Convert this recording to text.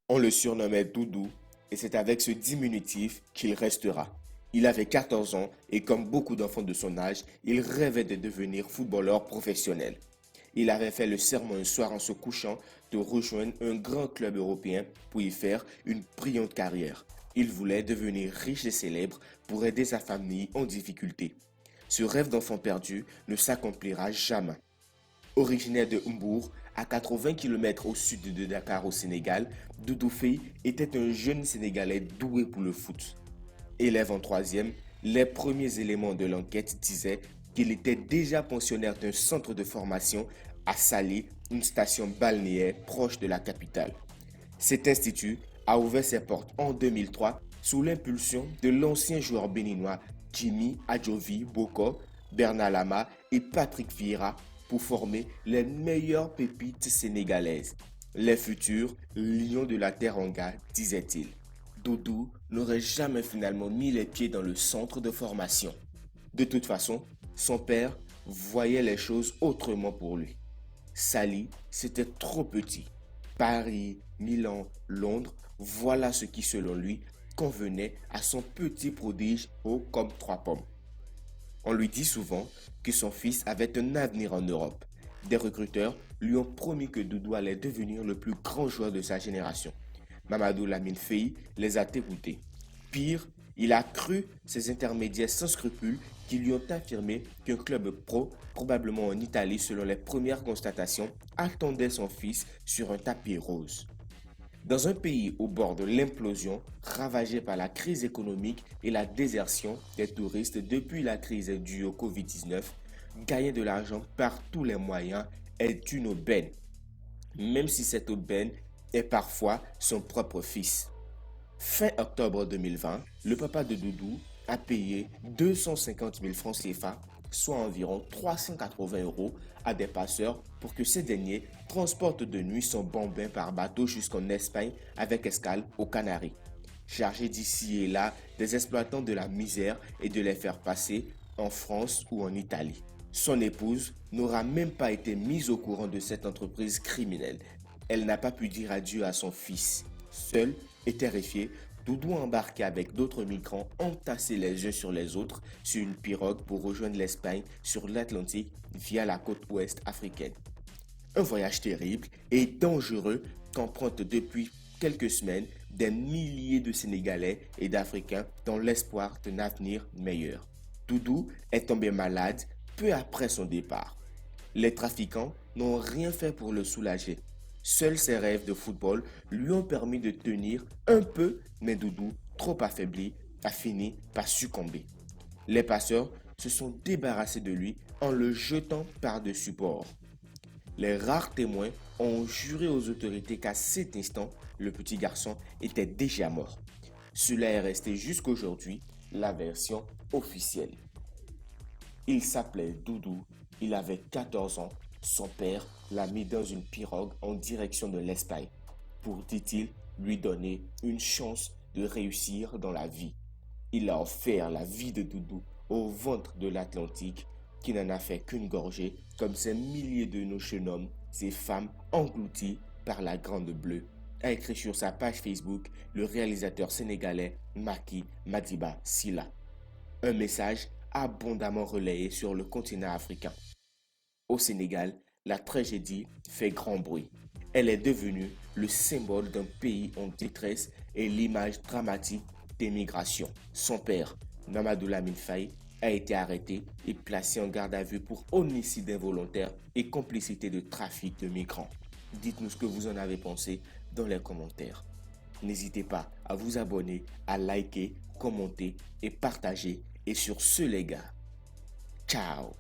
On le surnommait Doudou et c'est avec ce diminutif qu'il restera. Il avait 14 ans et comme beaucoup d'enfants de son âge, il rêvait de devenir footballeur professionnel. Il avait fait le serment un soir en se couchant de rejoindre un grand club européen pour y faire une brillante carrière. Il voulait devenir riche et célèbre pour aider sa famille en difficulté. Ce rêve d'enfant perdu ne s'accomplira jamais. Originaire de Mbour, à 80 km au sud de Dakar au Sénégal, Doudou Faye était un jeune Sénégalais doué pour le foot. Élève en troisième, les premiers éléments de l'enquête disaient qu'il était déjà pensionnaire d'un centre de formation à Salé, une station balnéaire proche de la capitale. Cet institut a ouvert ses portes en 2003 sous l'impulsion de l'ancien joueur béninois Jimmy Adjovi Boko, Bernard Lama et Patrick Vieira pour former les meilleures pépites sénégalaises. Les futurs lions de la Teranga, disait-il. Doudou n'aurait jamais finalement mis les pieds dans le centre de formation. De toute façon, son père voyait les choses autrement pour lui. Sali, c'était trop petit. Paris, Milan, Londres, voilà ce qui selon lui convenait à son petit prodige haut comme trois pommes. On lui dit souvent que son fils avait un avenir en Europe. Des recruteurs lui ont promis que Doudou allait devenir le plus grand joueur de sa génération. Mamadou Lamine Faye les a écoutés. Pire, il a cru ces intermédiaires sans scrupules qui lui ont affirmé qu'un club pro, probablement en Italie selon les premières constatations, attendait son fils sur un tapis rose. Dans un pays au bord de l'implosion, ravagé par la crise économique et la désertion des touristes depuis la crise due au Covid-19, gagner de l'argent par tous les moyens est une aubaine, même si cette aubaine est parfois son propre fils. Fin octobre 2020, le papa de Doudou a payé 250 000 francs CFA, soit environ 380 euros, à des passeurs pour que ces derniers transportent de nuit son bambin par bateau jusqu'en Espagne avec escale aux Canaries. Chargé d'ici et là des exploitants de la misère et de les faire passer en France ou en Italie. Son épouse n'aura même pas été mise au courant de cette entreprise criminelle. Elle n'a pas pu dire adieu à son fils. Seul et terrifié, Doudou a embarqué avec d'autres migrants entassés les uns sur les autres sur une pirogue pour rejoindre l'Espagne sur l'Atlantique via la côte ouest africaine. Un voyage terrible et dangereux qu'empruntent depuis quelques semaines des milliers de Sénégalais et d'Africains dans l'espoir d'un avenir meilleur. Doudou est tombé malade peu après son départ. Les trafiquants n'ont rien fait pour le soulager. Seuls ses rêves de football lui ont permis de tenir un peu, mais Doudou, trop affaibli, a fini par succomber. Les passeurs se sont débarrassés de lui en le jetant par-dessus bord. Les rares témoins ont juré aux autorités qu'à cet instant, le petit garçon était déjà mort. Cela est resté jusqu'aujourd'hui la version officielle. Il s'appelait Doudou, il avait 14 ans, son père l'a mis dans une pirogue en direction de l'Espagne pour, dit-il, lui donner une chance de réussir dans la vie. Il a offert la vie de Doudou au ventre de l'Atlantique qui n'en a fait qu'une gorgée comme ces milliers de nos jeunes hommes et femmes engloutis par la Grande Bleue, a écrit sur sa page Facebook le réalisateur sénégalais Maki Madiba Silla. Un message abondamment relayé sur le continent africain. Au Sénégal, la tragédie fait grand bruit. Elle est devenue le symbole d'un pays en détresse et l'image dramatique des migrations. Son père, Mamadou Lamine Faye, a été arrêté et placé en garde à vue pour homicide involontaire et complicité de trafic de migrants. Dites-nous ce que vous en avez pensé dans les commentaires. N'hésitez pas à vous abonner, à liker, commenter et partager. Et sur ce les gars, ciao.